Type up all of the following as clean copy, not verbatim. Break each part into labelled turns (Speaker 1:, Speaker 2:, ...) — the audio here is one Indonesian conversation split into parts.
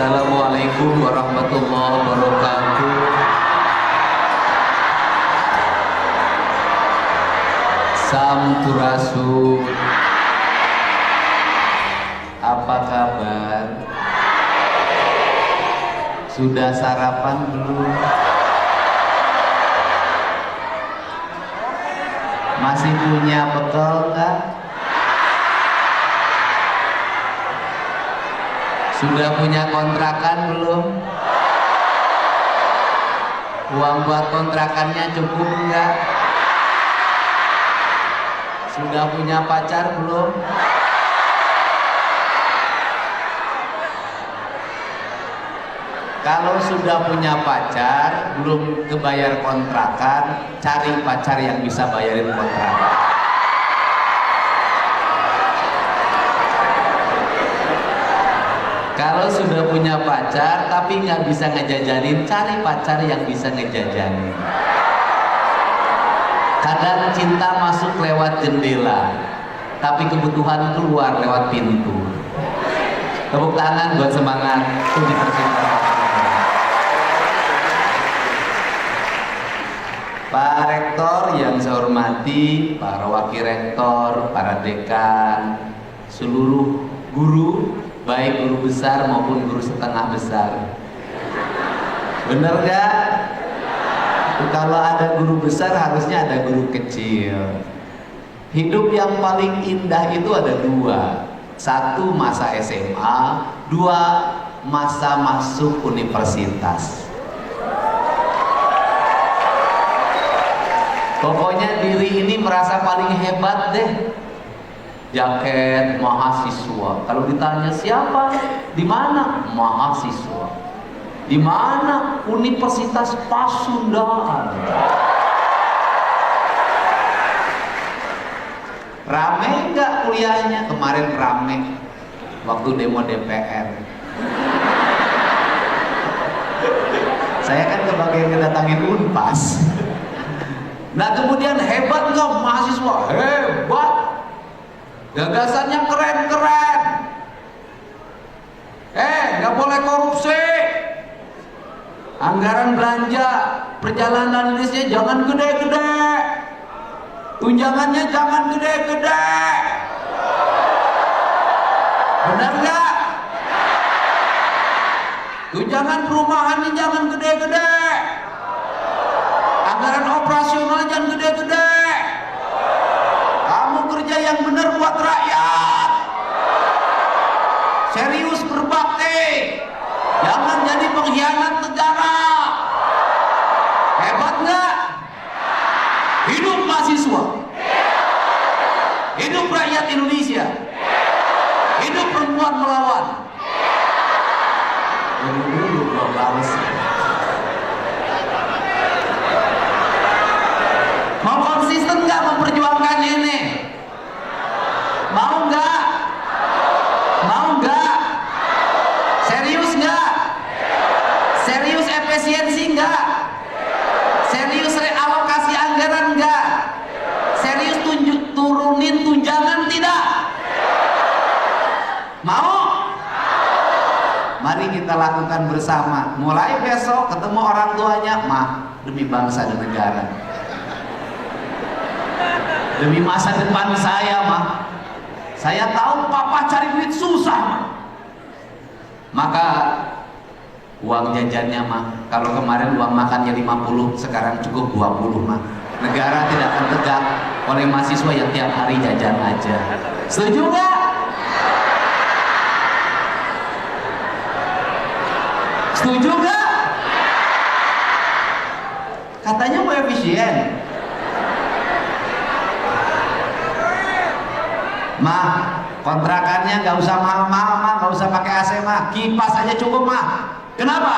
Speaker 1: Assalamualaikum warahmatullahi wabarakatuh. Sampurasun. Apa kabar? Sudah sarapan belum? Masih punya bekal enggak? Sudah punya kontrakan belum? Uang buat kontrakannya cukup enggak? Sudah punya pacar belum? Kalau sudah punya pacar, belum kebayar kontrakan, cari pacar yang bisa bayarin kontrakan. Kalau sudah punya pacar tapi nggak bisa ngejajanin, cari pacar yang bisa ngejajanin. Kadang cinta masuk lewat jendela, tapi kebutuhan keluar lewat pintu. Tepuk tangan buat semangat untuk tercinta. Pak Rektor yang saya hormati, para wakil rektor, para dekan, seluruh guru, baik guru besar maupun guru setengah besar. Bener gak? Kalau ada guru besar harusnya ada guru kecil. Hidup yang paling indah itu ada dua. Satu masa SMA, dua masa masuk universitas. Pokoknya diri ini merasa paling hebat deh. Jaket mahasiswa. Kalau ditanya siapa, di mana? Mahasiswa. Di mana? Universitas Pasundan. Rame nggak kuliahnya? Kemarin rame waktu demo DPR. Saya kan kebagian ngedatangin Unpas. Nah kemudian hebat nggak mahasiswa? Hebat. Gagasannya keren-keren. Nggak boleh korupsi. Anggaran belanja perjalanan listnya jangan gede-gede. Tunjangannya jangan gede-gede. Benar nggak? Tunjangan perumahannya jangan gede-gede. Anggaran operasional jangan gede-gede. Kamu kerja yang benar buat rakyat. Serius berbakti. Jangan jadi pengkhianat negara. Hebat nggak? Hidup mahasiswa. Hidup rakyat Indonesia. Hidup perempuan melawan. Dulu gua balas. Mau konsisten nggak memperjuangkan ini? Mau nggak? Mau nggak? Serius nggak? Serius efisiensi nggak? Serius realokasi anggaran nggak? Serius turunin tunjangan tidak? Mau? Mari kita lakukan bersama. Mulai besok ketemu orang tuanya, mah demi bangsa dan negara. Demi masa depan saya mah. Saya tahu papa cari duit susah mah. Maka uang jajannya mah, kalau kemarin uang makannya 50, sekarang cukup 20 mah. Negara tidak akan tegak oleh mahasiswa yang tiap hari jajan aja. Setuju nggak? Setuju nggak? Katanya mau efisien. Mah, kontrakannya nggak usah mahal-mahal mah, nggak usah pakai AC mah, kipas aja cukup mah. Kenapa?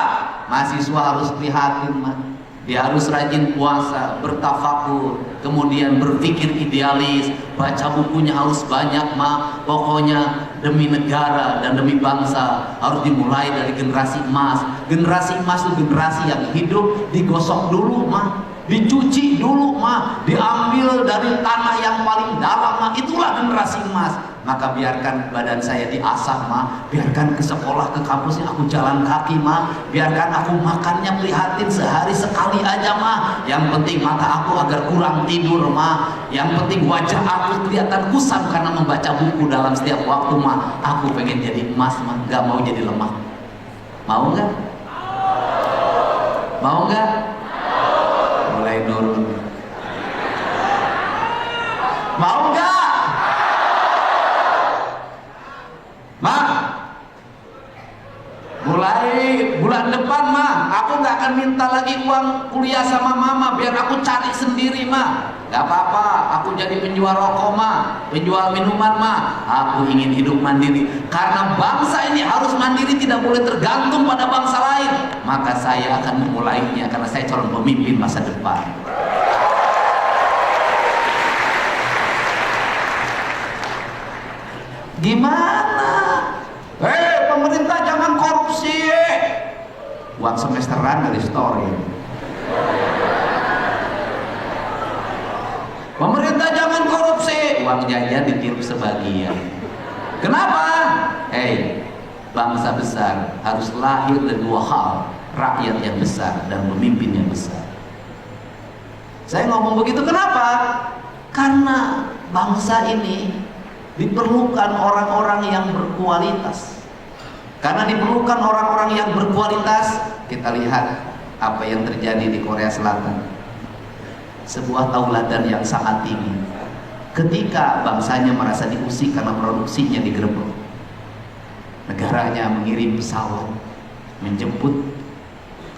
Speaker 1: Mahasiswa harus prihatin mah. Dia harus rajin puasa, bertafakur, kemudian berpikir idealis, baca bukunya harus banyak mah. Pokoknya demi negara dan demi bangsa harus dimulai dari generasi emas. Generasi emas itu generasi yang hidup digosok dulu mah. Dicuci dulu mah, diambil dari tanah yang paling dalam mah, itulah generasi emas. maka biarkan badan saya diasah ma, biarkan ke sekolah ke kampusnya aku jalan kaki ma, biarkan aku makannya prihatin sehari sekali aja ma, yang penting mata aku agar kurang tidur ma, yang penting wajah aku kelihatan kusam karena membaca buku dalam setiap waktu ma, aku pengen jadi emas ma, gak mau jadi lemah. Mau nggak? Mau nggak? Mulai nurun. Mau nggak? Ma, mulai bulan depan ma, aku nggak akan minta lagi uang kuliah sama mama, biar aku cari sendiri ma. Gak apa-apa, aku jadi penjual rokok ma, penjual minuman ma. Aku ingin hidup mandiri, karena bangsa ini harus mandiri, tidak boleh tergantung pada bangsa lain. Maka saya akan memulainya, karena saya calon pemimpin masa depan. Gimana? Pemerintah jangan korupsi. Uang semesteran dari story. Pemerintah jangan korupsi. Uang jajan ditiru sebagian. Kenapa? Bangsa besar harus lahir dari dua hal, rakyat yang besar dan pemimpin yang besar. Saya ngomong begitu kenapa? Karena bangsa ini diperlukan orang-orang yang berkualitas. Karena diperlukan orang-orang yang berkualitas, kita lihat apa yang terjadi di Korea Selatan. Sebuah tauladan yang sangat tinggi. Ketika bangsanya merasa diusik karena produksinya digerebek, negaranya mengirim pesawat menjemput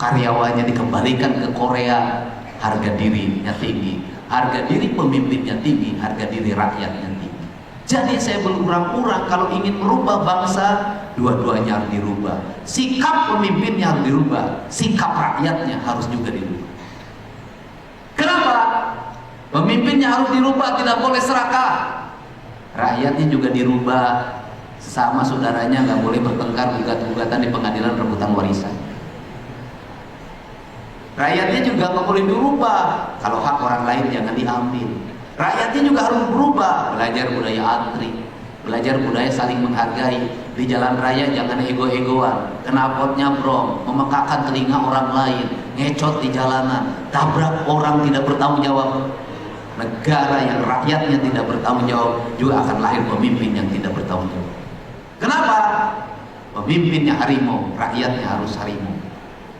Speaker 1: karyawannya, dikembalikan ke Korea. Harga dirinya tinggi, harga diri pemimpinnya tinggi, harga diri rakyatnya tinggi. Jadi saya berurang-urang, kalau ingin merubah bangsa, dua-duanya harus dirubah. Sikap pemimpinnya harus dirubah, sikap rakyatnya harus juga dirubah. Kenapa? Pemimpinnya harus dirubah, tidak boleh serakah. Rakyatnya juga dirubah, sama saudaranya nggak boleh bertengkar gugat-gugatan di pengadilan rebutan warisan. Rakyatnya juga nggak boleh dirubah, kalau hak orang lain jangan diambil. Rakyatnya juga harus berubah, belajar budaya antri, belajar budaya saling menghargai. Di jalan raya jangan ego-egoan, knalpotnya brong, memekakan telinga orang lain, ngecot di jalanan, tabrak orang tidak bertanggung jawab. Negara yang rakyatnya tidak bertanggung jawab juga akan lahir pemimpin yang tidak bertanggung jawab. Kenapa? Pemimpinnya harimau, rakyatnya harus harimau.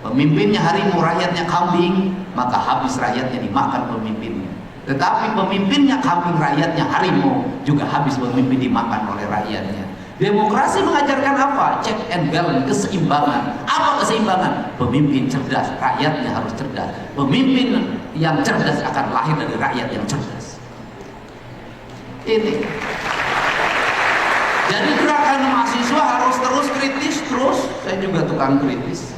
Speaker 1: Pemimpinnya harimau, rakyatnya kambing, maka habis rakyatnya dimakan pemimpinnya. Tetapi pemimpinnya kambing, rakyatnya harimau, juga habis pemimpin dimakan oleh rakyatnya. Demokrasi mengajarkan apa? Check and balance, keseimbangan. Apa keseimbangan? Pemimpin cerdas, rakyatnya harus cerdas. Pemimpin yang cerdas akan lahir dari rakyat yang cerdas. Ini. Jadi gerakan mahasiswa harus terus kritis, terus. Saya juga tukang kritis.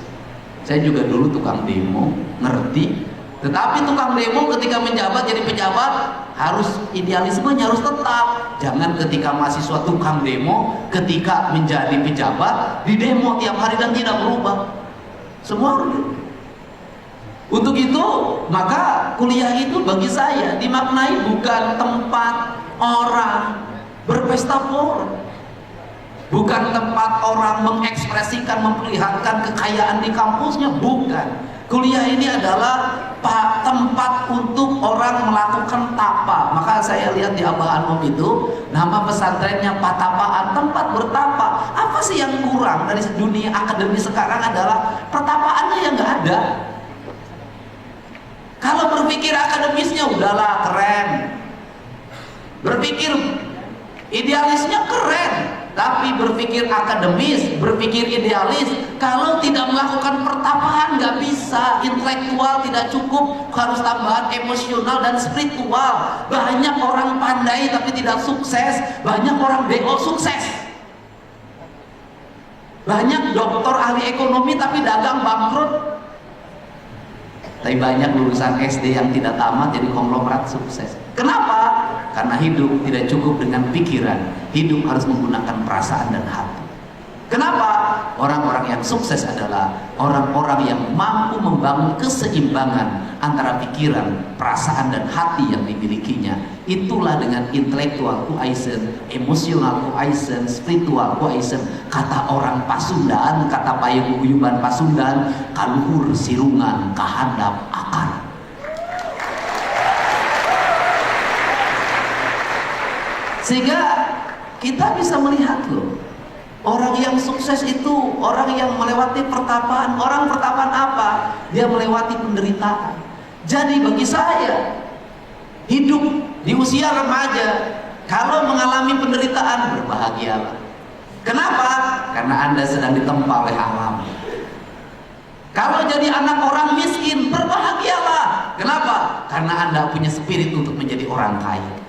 Speaker 1: Saya juga dulu tukang demo, ngerti. Tetapi tukang demo ketika menjabat jadi pejabat, harus idealismenya harus tetap. Jangan ketika mahasiswa tukang demo, ketika menjadi pejabat di demo tiap hari dan tidak berubah. Semua harus. Untuk itu maka kuliah itu bagi saya dimaknai bukan tempat orang berpesta pora, bukan tempat orang mengekspresikan, memperlihatkan kekayaan di kampusnya, bukan. Kuliah ini adalah tempat untuk orang melakukan tapa. Maka saya lihat di Abah Anom itu nama pesantrennya Patapaan, tempat bertapa. Apa sih yang kurang dari dunia akademi sekarang adalah pertapaannya yang nggak ada. Kalau berpikir akademisnya udahlah keren, berpikir idealisnya keren, tapi berpikir akademis, berpikir idealis, kalau tidak melakukan pertapaan nggak bisa. Intelektual tidak cukup, harus tambahan emosional dan spiritual. Banyak orang pandai tapi tidak sukses, banyak orang BO sukses, banyak doktor ahli ekonomi tapi dagang bangkrut. Tapi banyak lulusan SD yang tidak tamat jadi konglomerat sukses. Kenapa? Karena hidup tidak cukup dengan pikiran, hidup harus menggunakan perasaan dan hati. Kenapa? Orang-orang yang sukses adalah orang-orang yang mampu membangun keseimbangan antara pikiran, perasaan, dan hati yang dimilikinya. Itulah dengan intelektual kuaisen, emosional kuaisen, spiritual kuaisen. Kata orang Pasundan, kata payung-payungan Pasundan, kaluhur sirungan kahandap akar. Sehingga kita bisa melihat loh, orang yang sukses itu orang yang melewati pertapaan. Orang pertapaan apa? Dia melewati penderitaan. Jadi bagi saya, hidup di usia remaja, kalau mengalami penderitaan, berbahagialah. Kenapa? Karena Anda sedang ditempa oleh alam. Kalau jadi anak orang miskin, berbahagialah. Kenapa? Karena Anda punya spirit untuk menjadi orang kaya.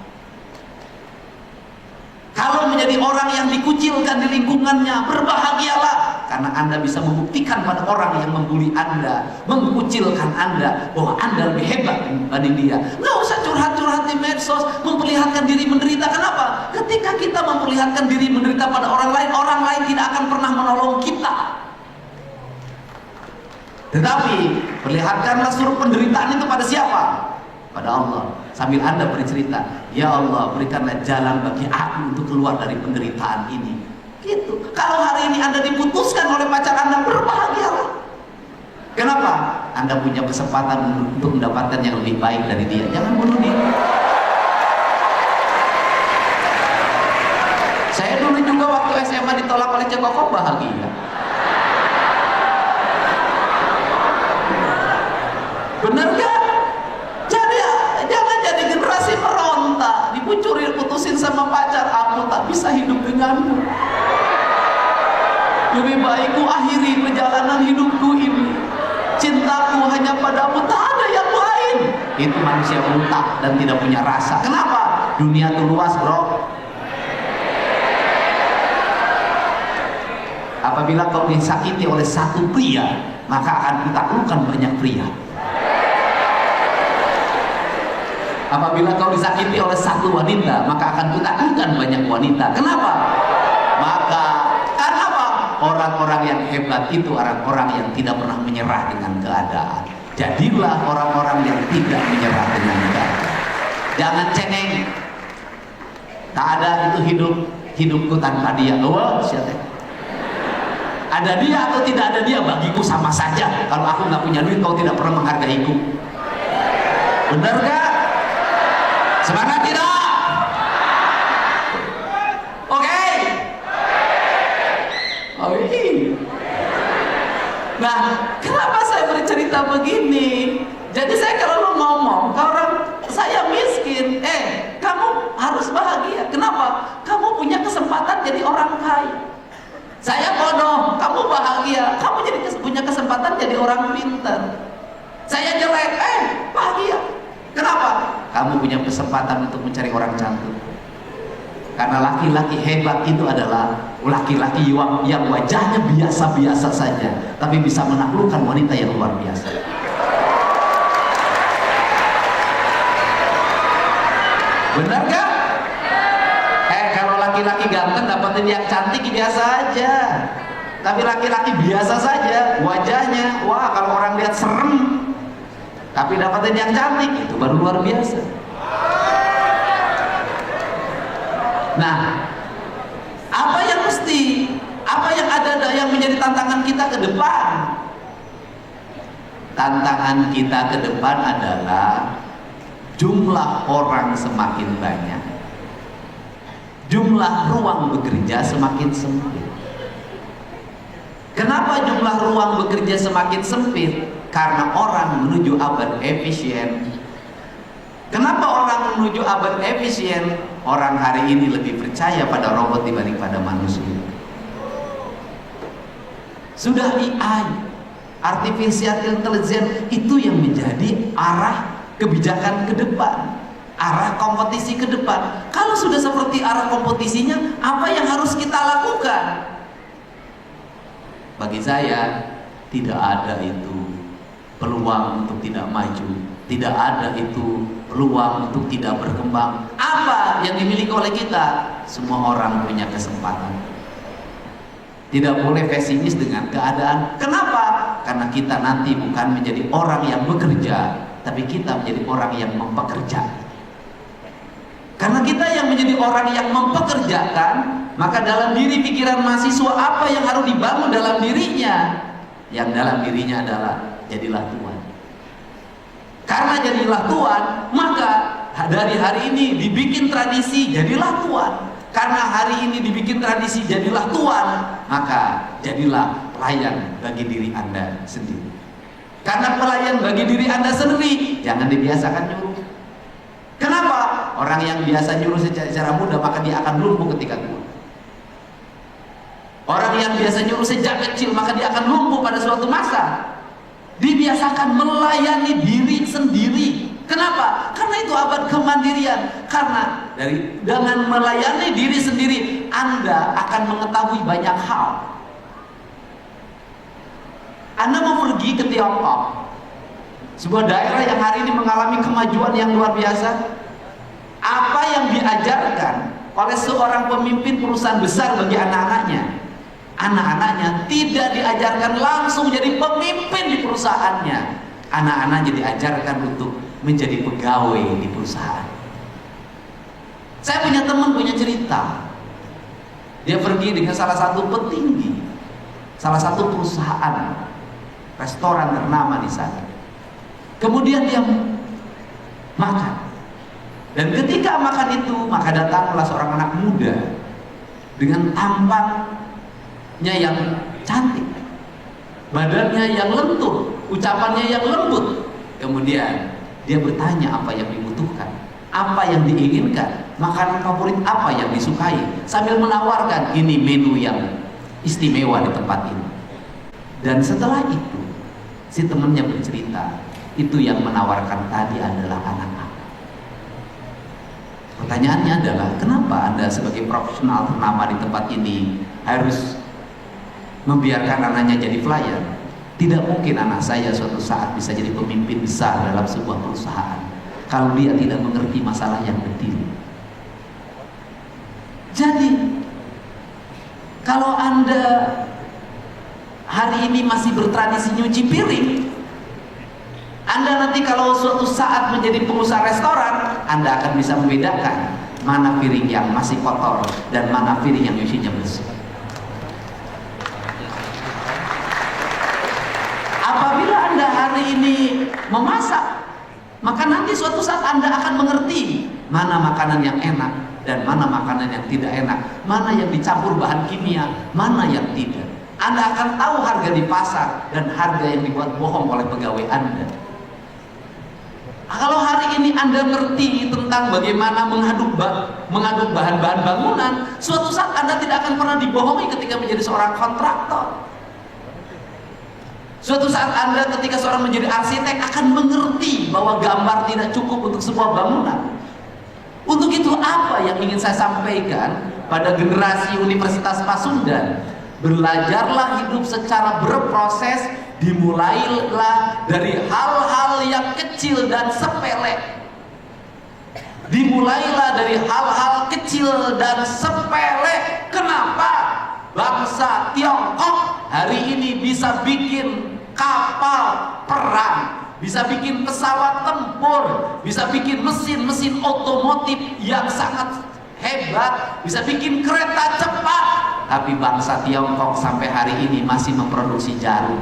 Speaker 1: Kalau menjadi orang yang dikucilkan di lingkungannya, berbahagialah. Karena Anda bisa membuktikan pada orang yang membuli Anda, mengucilkan Anda, bahwa Anda lebih hebat dibanding dia. Nggak usah curhat-curhat di medsos, memperlihatkan diri menderita. Kenapa? Ketika kita memperlihatkan diri menderita pada orang lain tidak akan pernah menolong kita. Tetapi, perlihatkanlah seluruh penderitaan itu pada siapa? Pada Allah. Sambil Anda bercerita, ya Allah, berikanlah jalan bagi aku untuk keluar dari penderitaan ini. Gitu. Kalau hari ini Anda diputuskan oleh pacar Anda, berbahagialah. Kenapa? Anda punya kesempatan untuk mendapatkan yang lebih baik dari dia. Jangan bunuh diri. Saya dulu juga waktu SMA ditolak oleh Cekoko, bahagia. Benar gak? Meronta, dipucurin, putusin sama pacar, aku tak bisa hidup denganmu. Lebih baik ku akhiri perjalanan hidupku ini. Cintaku hanya padamu, tak ada yang lain. Itu manusia buta dan tidak punya rasa. Kenapa? Dunia itu luas, bro. Apabila kau disakiti oleh satu pria, maka akan ditaklukkan banyak pria. Apabila kau disakiti oleh satu wanita, maka akan kutaklukkan banyak wanita. Kenapa? Karena apa? Orang-orang yang hebat itu orang-orang yang tidak pernah menyerah dengan keadaan. Jadilah orang-orang yang tidak menyerah dengan keadaan. Jangan cengeng. Tak ada itu hidupku tanpa dia. Oh, siapa? Ada dia atau tidak ada dia, bagiku sama saja. Kalau aku nggak punya duit, kau tidak pernah menghargaiku. Benar gak? Semangat tidak? Oke? Oh iya. Nah, kenapa saya bercerita begini? Jadi saya kalau ngomong ke orang saya miskin, kamu harus bahagia. Kenapa? Kamu punya kesempatan jadi orang kaya. Saya bodoh, kamu bahagia. Kamu punya kesempatan jadi orang pintar. Saya jelek, bahagia. Kenapa? Kamu punya kesempatan untuk mencari orang cantik. Karena laki-laki hebat itu adalah laki-laki yang wajahnya biasa-biasa saja, tapi bisa menaklukkan wanita yang luar biasa. Benar gak? Kalau laki-laki ganteng dapetin yang cantik biasa aja. Tapi laki-laki biasa saja, wajahnya, wah kalau orang lihat serem. Tapi dapatin yang cantik, itu baru luar biasa. Nah, apa yang ada yang menjadi tantangan kita ke depan? Tantangan kita ke depan adalah jumlah orang semakin banyak, jumlah ruang bekerja semakin sempit. Kenapa jumlah ruang bekerja semakin sempit? Karena orang menuju abad efisien. Kenapa orang menuju abad efisien? Orang hari ini lebih percaya pada robot dibanding pada manusia. Sudah AI, artificial intelligence, itu yang menjadi arah kebijakan ke depan, arah kompetisi ke depan. Kalau sudah seperti arah kompetisinya, apa yang harus kita lakukan? Bagi saya, tidak ada itu peluang untuk tidak maju, tidak ada itu peluang untuk tidak berkembang. Apa yang dimiliki oleh kita? Semua orang punya kesempatan. Tidak boleh pesimis dengan keadaan. Kenapa? Karena kita nanti bukan menjadi orang yang bekerja, tapi kita menjadi orang yang mempekerja. Karena kita yang menjadi orang yang mempekerjakan, maka dalam diri pikiran mahasiswa apa yang harus dibangun dalam dirinya? Yang dalam dirinya adalah jadilah Tuhan. Karena jadilah Tuhan, maka dari hari ini dibikin tradisi jadilah Tuhan. Karena hari ini dibikin tradisi jadilah Tuhan, maka jadilah pelayan bagi diri Anda sendiri. Karena pelayan bagi diri Anda sendiri, jangan dibiasakan nyuruh. Kenapa? Orang yang biasa nyuruh secara muda, maka dia akan lumpuh ketika tua. Orang yang biasa nyuruh sejak kecil, maka dia akan lumpuh pada suatu masa. Dibiasakan melayani diri sendiri. Kenapa? Karena itu abad kemandirian. Karena dengan melayani diri sendiri, Anda akan mengetahui banyak hal. Anda mau pergi ke Tiongkok, sebuah daerah yang hari ini mengalami kemajuan yang luar biasa. Apa yang diajarkan oleh seorang pemimpin perusahaan besar bagi anak-anaknya, anak-anaknya tidak diajarkan langsung jadi pemimpin di perusahaannya. Anak-anaknya diajarkan untuk menjadi pegawai di perusahaan. Saya punya teman punya cerita. Dia pergi dengan salah satu petinggi, salah satu perusahaan restoran ternama di sana. Kemudian dia makan. Dan ketika makan itu, maka datanglah seorang anak muda dengan tampangnya yang cantik, badannya yang lentur, ucapannya yang lembut. Kemudian dia bertanya apa yang dibutuhkan, apa yang diinginkan, makanan favorit apa yang disukai, sambil menawarkan ini menu yang istimewa di tempat ini. Dan setelah itu, si temannya bercerita, itu yang menawarkan tadi adalah anak-anak. Pertanyaannya adalah, kenapa Anda sebagai profesional ternama di tempat ini harus membiarkan anaknya jadi pelayan? Tidak mungkin anak saya suatu saat bisa jadi pemimpin besar dalam sebuah perusahaan kalau dia tidak mengerti masalah yang berdiri. Jadi, kalau Anda hari ini masih bertradisi nyuci piring, Anda nanti kalau suatu saat menjadi pengusaha restoran, Anda akan bisa membedakan mana piring yang masih kotor dan mana piring yang nyucinya bersih. Apabila Anda hari ini memasak, maka nanti suatu saat Anda akan mengerti mana makanan yang enak dan mana makanan yang tidak enak, mana yang dicampur bahan kimia, mana yang tidak. Anda akan tahu harga di pasar dan harga yang dibuat bohong oleh pegawai Anda. Kalau hari ini Anda ngerti tentang bagaimana mengaduk bahan-bahan bangunan, suatu saat Anda tidak akan pernah dibohongi ketika menjadi seorang kontraktor. Suatu saat Anda ketika seorang menjadi arsitek akan mengerti bahwa gambar tidak cukup untuk sebuah bangunan. Untuk itu apa yang ingin saya sampaikan pada generasi Universitas Pasundan? Belajarlah hidup secara berproses, dimulailah dari hal-hal yang kecil dan sepele. Dimulailah dari hal-hal kecil dan sepele. Kenapa? Bangsa Tiongkok hari ini bisa bikin kapal perang, bisa bikin pesawat tempur, bisa bikin mesin-mesin otomotif yang sangat hebat, bisa bikin kereta cepat. Tapi bangsa Tiongkok sampai hari ini masih memproduksi jarum.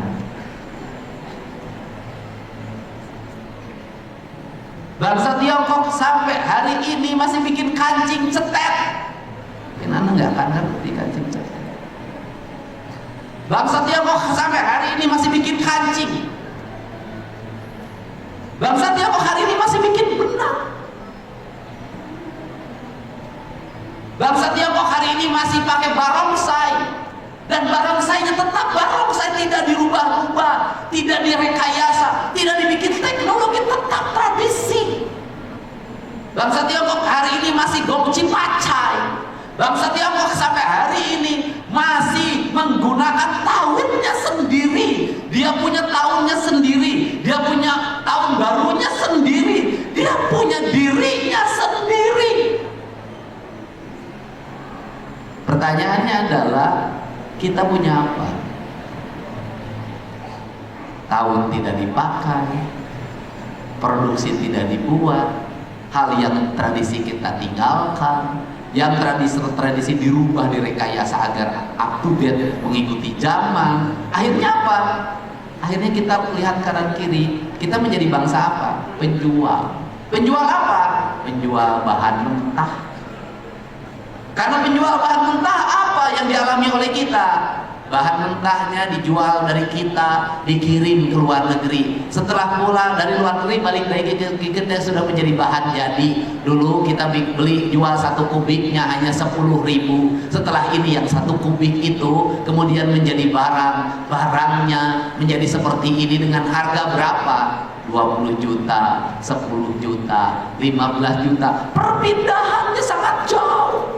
Speaker 1: Bangsa Tiongkok sampai hari ini masih bikin kancing cetek. Mungkin Anda nggak akan ngerti kancing cetek. Bangsa Tiongkok sampai hari ini masih bikin kancing. Bangsa Tiongkok hari ini masih bikin benang. Bangsa Tiongkok hari ini masih pakai barongsai, dan barongsainya tetap barongsai, tidak dirubah-rubah, tidak direkayasa, tidak dibikin teknologi, tetap tradisi. Bangsa Tiongkok hari ini masih gongci pacai. Bangsa Tiongkok sampai hari ini masih menggunakan tahunnya sendiri. Dia punya tahunnya sendiri, dia punya tahun barunya sendiri, dia punya dirinya sendiri. Pertanyaannya adalah, Kita punya apa? Tahun tidak dipakai, produksi tidak dibuat, hal yang tradisi kita tinggalkan, yang tradisi dirubah, direkayasa agar up to date, mengikuti zaman. Akhirnya apa? Akhirnya kita lihat kanan kiri, kita menjadi bangsa apa? Penjual. Penjual apa? Penjual bahan mentah. Karena penjual bahan mentah, apa yang dialami oleh kita? Bahan mentahnya dijual dari kita, dikirim ke luar negeri. Setelah pulang dari luar negeri, balik lagi ke kita sudah menjadi bahan jadi. Dulu kita beli jual 1 kubiknya hanya 10.000. Setelah ini yang 1 kubik itu kemudian menjadi barang. Barangnya menjadi seperti ini dengan harga berapa? 20 juta, 10 juta, 15 juta. Perpindahannya sangat jauh.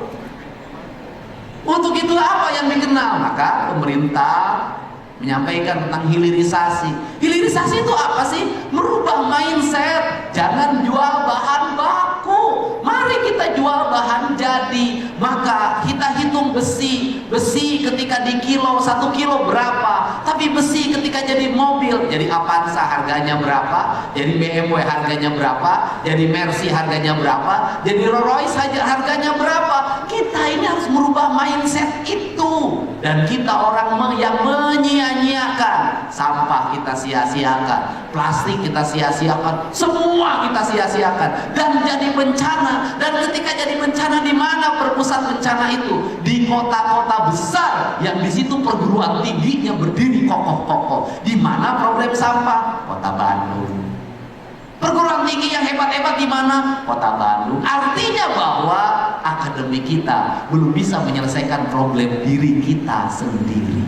Speaker 1: Untuk itu apa yang dikenal? Maka pemerintah menyampaikan tentang hilirisasi. Hilirisasi itu apa sih? Merubah mindset. Jangan jual bahan baku, mari kita jual bahan jadi. Maka kita hitung besi. Besi ketika di kilo, 1 kilo berapa? Tapi besi ketika jadi mobil, jadi Avanza harganya berapa? Jadi BMW harganya berapa? Jadi Mercy harganya berapa? Jadi Rolls Royce harganya berapa? Kita ini harus merubah mindset itu. Dan kita orang yang menyia-nyiakan. Sampah kita sia-siakan, plastik kita sia-siakan, semua kita sia-siakan dan jadi bencana. Dan ketika jadi bencana, di mana berpusat bencana itu? Di kota-kota besar yang di situ perguruan tingginya berdiri kokoh-kokoh. Di mana problem sampah? Kota Bandung. Perguruan tinggi yang hebat-hebat di mana? Kota Bandung. Artinya bahwa akademi kita belum bisa menyelesaikan problem diri kita sendiri.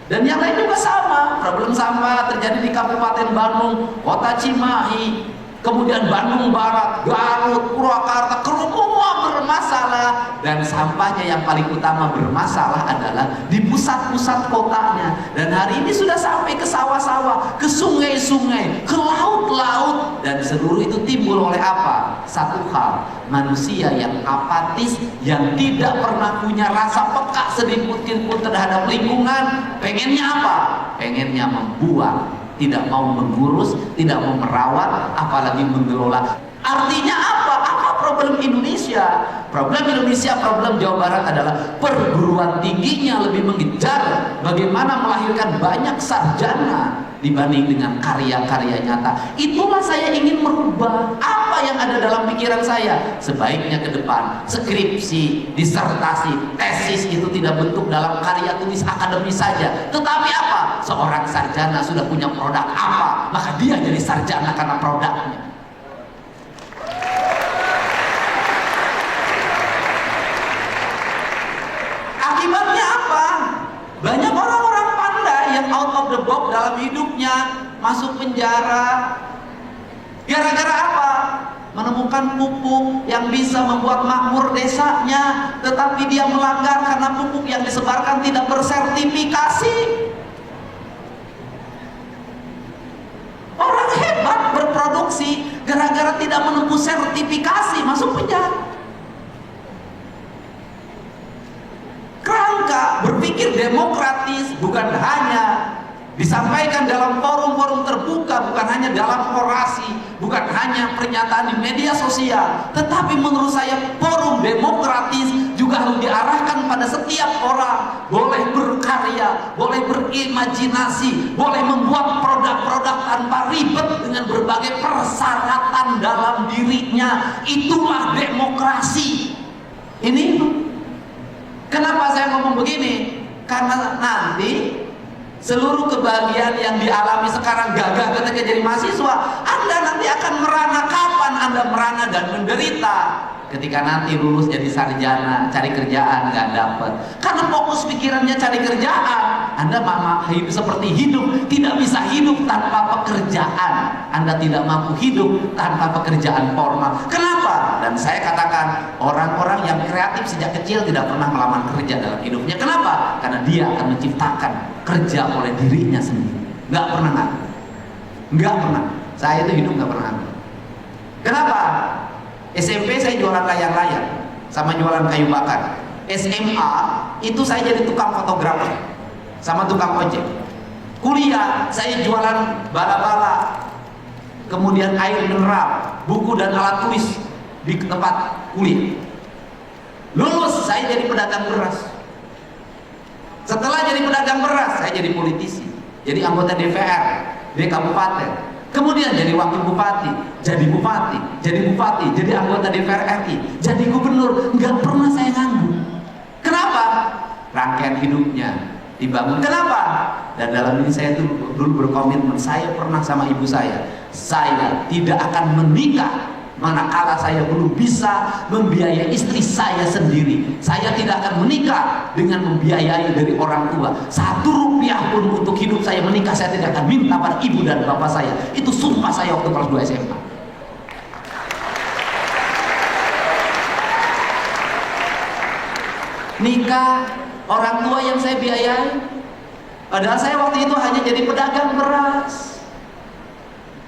Speaker 1: Dan yang lain juga sama. Problem sampah terjadi di Kabupaten Bandung, Kota Cimahi, kemudian Bandung Barat, Garut, Purwakarta, semua bermasalah. Dan sampahnya yang paling utama bermasalah adalah di pusat-pusat kotanya. Dan hari ini sudah sampai ke sawah-sawah, ke sungai-sungai, ke laut-laut. Dan seluruh itu timbul oleh apa? Satu hal, manusia yang apatis, yang tidak pernah punya rasa peka sedikit pun terhadap lingkungan. Pengennya apa? Pengennya membuang, tidak mau mengurus, tidak mau merawat, apalagi mengelola. Artinya apa? Apa problem Indonesia? Problem Indonesia, problem Jawa Barat adalah perguruan tingginya lebih mengejar bagaimana melahirkan banyak sarjana dibanding dengan karya-karya nyata. Itulah saya ingin merubah. Apa yang ada dalam pikiran saya? Sebaiknya ke depan skripsi, disertasi, tesis itu tidak bentuk dalam karya tulis akademis saja. Tetapi apa? Seorang sarjana sudah punya produk apa, maka dia jadi sarjana karena produknya. Akibatnya apa? Banyak orang-orang pandai yang out of the box dalam hidupnya masuk penjara. Gara-gara apa? Menemukan pupuk yang bisa membuat makmur desanya, tetapi dia melanggar karena pupuk yang disebarkan tidak bersertifikasi. Orang hebat berproduksi, gara-gara tidak menempuh sertifikasi masuk penjara. Kerangka berpikir demokratis bukan hanya disampaikan dalam forum-forum terbuka, bukan hanya dalam orasi, bukan hanya pernyataan di media sosial, tetapi menurut saya forum demokratis juga harus diarahkan pada setiap orang. Boleh berkarya, boleh berimajinasi, boleh membuat produk-produk tanpa ribet dengan berbagai persyaratan dalam dirinya. Itulah demokrasi. Ini kenapa saya ngomong begini? Karena nanti seluruh kebahagiaan yang dialami sekarang gagah ketika jadi mahasiswa, Anda nanti akan merana. Kapan Anda merana dan menderita? Ketika nanti lulus jadi sarjana, cari kerjaan nggak dapat. Karena fokus pikirannya cari kerjaan. Anda hidup seperti hidup, tidak bisa hidup tanpa pekerjaan. Anda tidak mampu hidup tanpa pekerjaan formal. Kenapa? Dan saya katakan, orang-orang yang kreatif sejak kecil tidak pernah melamar kerja dalam hidupnya. Kenapa? Karena dia akan menciptakan kerja oleh dirinya sendiri. Nggak pernah. Nggak pernah. Saya itu hidup nggak pernah. Kenapa? SMP saya jualan layar-layar sama jualan kayu bakar.
Speaker 2: SMA itu saya jadi tukang fotografer sama tukang ojek. Kuliah saya jualan bala-bala, kemudian air mineral, buku dan alat tulis di tempat kuliah. Lulus saya jadi pedagang beras. Setelah jadi pedagang beras saya jadi politisi, jadi anggota DPR di kabupaten. Kemudian jadi wakil bupati, jadi bupati, jadi anggota DPR RI, jadi gubernur. Nggak pernah saya nganggur. Kenapa? Rangkaian hidupnya dibangun. Kenapa? Dan dalam ini saya dulu berkomitmen, saya pernah sama ibu saya tidak akan menikah manakala saya belum bisa membiayai istri saya sendiri. Saya tidak akan menikah dengan membiayai dari orang tua. 1 rupiah pun untuk hidup saya menikah, saya tidak akan minta pada ibu dan bapak saya. Itu sumpah saya waktu kelas 2 SMA. Nikah orang tua yang saya biayai, padahal saya waktu itu hanya jadi pedagang beras.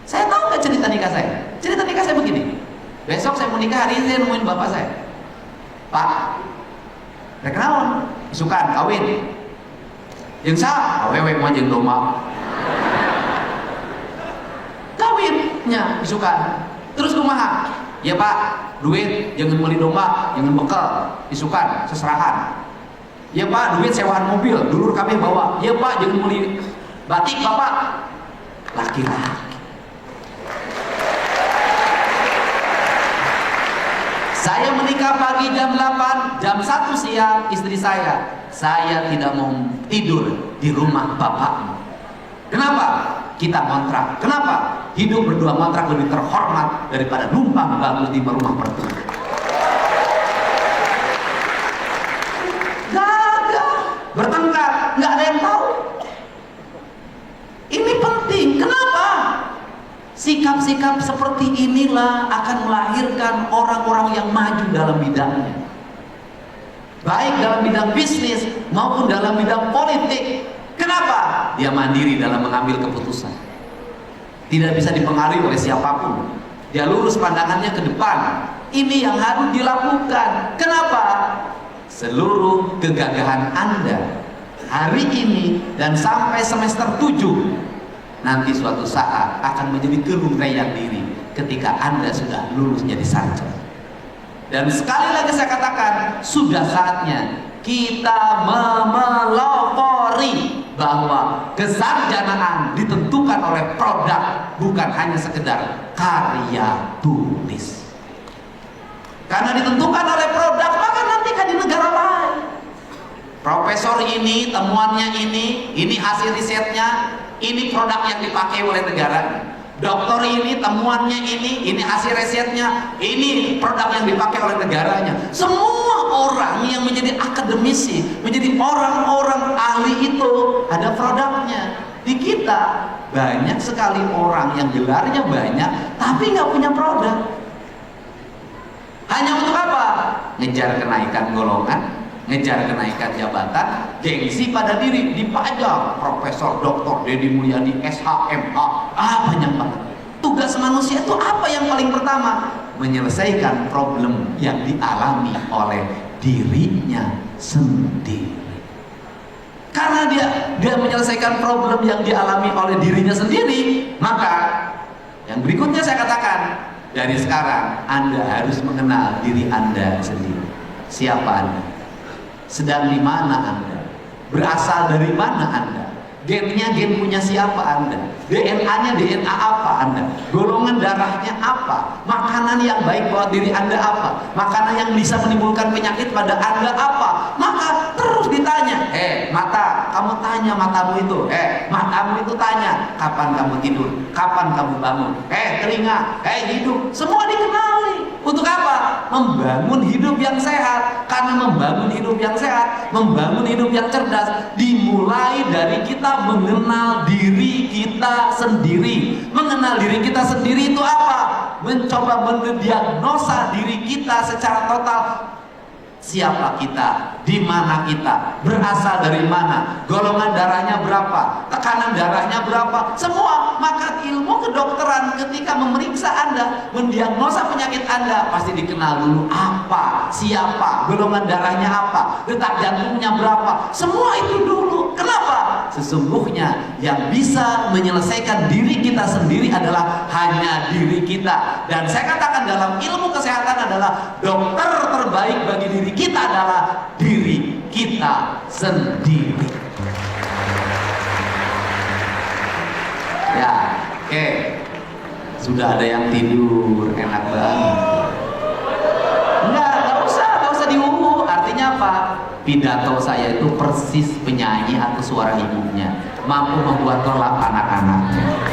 Speaker 2: Saya tahu nggak cerita nikah saya? Cerita nikah saya begini. Besok saya mau nikah, hari ini saya nemuin bapak saya. Pak, rek naon? Isukan kawin. Yang sah, awewe mau jeung domba. Kawinnya isukan. Terus kumaha? Ya Pak, duit jangan beli domba, jangan bekal, isukan seserahan. Ya Pak, duit sewaan mobil, dulur kami bawa. Ya Pak, jangan beli batik Bapak. Laki-laki. Saya menikah pagi jam 8, jam 1 siang istri saya tidak mau tidur di rumah bapakmu. Kenapa? Kita kontrak. Kenapa? Hidup berdua kontrak lebih terhormat daripada numpang bangun di rumah mertua. Gagal, bertengkar, nggak ada yang tahu. Ini penting. Kenapa? Sikap-sikap seperti inilah akan melahirkan orang-orang yang maju dalam bidangnya, baik dalam bidang bisnis maupun dalam bidang politik. Kenapa? Dia mandiri dalam mengambil keputusan, tidak bisa dipengaruhi oleh siapapun. Dia lurus pandangannya ke depan. Ini yang harus dilakukan. Kenapa? Seluruh kegagahan Anda hari ini dan sampai semester 7 nanti suatu saat akan menjadi kelumreyan diri ketika Anda sudah lulus jadi sarjana. Dan sekali lagi saya katakan, sudah saatnya kita memelopori bahwa kesarjanaan ditentukan oleh produk, bukan hanya sekedar karya tulis. Karena ditentukan oleh produk, maka nanti kan di negara lain. Profesor ini, temuannya ini hasil risetnya, ini produk yang dipakai oleh negara. Dokter ini, temuannya ini hasil risetnya, ini produk yang dipakai oleh negaranya. Semua orang yang menjadi akademisi, menjadi orang-orang ahli itu ada produknya. Di kita banyak sekali orang yang gelarnya banyak, tapi nggak punya produk. Hanya untuk apa? Ngejar kenaikan golongan, ngejar kenaikan jabatan, gengsi pada diri, dipajang Profesor Dr. Deddy Mulyadi SHMA, banyak banget. Tugas manusia itu apa yang paling pertama? Menyelesaikan problem yang dialami oleh dirinya sendiri. Karena dia menyelesaikan problem yang dialami oleh dirinya sendiri, maka yang berikutnya saya katakan, dari sekarang Anda harus mengenal diri Anda sendiri. Siapa Anda? Sedang di mana Anda? Berasal dari mana Anda? Gennya gen punya siapa Anda? DNA-nya DNA apa Anda? Golongan darahnya apa? Makanan yang baik buat diri Anda apa? Makanan yang bisa menimbulkan penyakit pada Anda apa? Maka terus ditanya, mata, kamu tanya matamu itu, matamu itu tanya, kapan kamu tidur? Kapan kamu bangun? Telinga, hidung, semua dikenali. Untuk apa? Membangun hidup yang sehat. Karena membangun hidup yang sehat, membangun hidup yang cerdas, dimulai dari kita mengenal diri kita sendiri. Mengenal diri kita sendiri itu apa? Mencoba mendiagnosa diri kita secara total. Siapa kita, di mana kita, berasal dari mana, golongan darahnya berapa, tekanan darahnya berapa, semua. Maka ilmu kedokteran ketika memeriksa Anda, mendiagnosa penyakit Anda, pasti dikenal dulu apa, siapa, golongan darahnya apa, detak jantungnya berapa, semua itu dulu. Kenapa? Sesungguhnya yang bisa menyelesaikan diri kita sendiri adalah hanya diri kita. Dan saya katakan dalam ilmu kesehatan adalah dokter terbaik bagi diri kita adalah diri kita sendiri. Ya, oke. Sudah ada yang tidur, enak banget. Enggak usah diungu. Artinya apa? Pidato saya itu persis penyanyi atau suara ibunya, mampu membuat tolak anak-anaknya.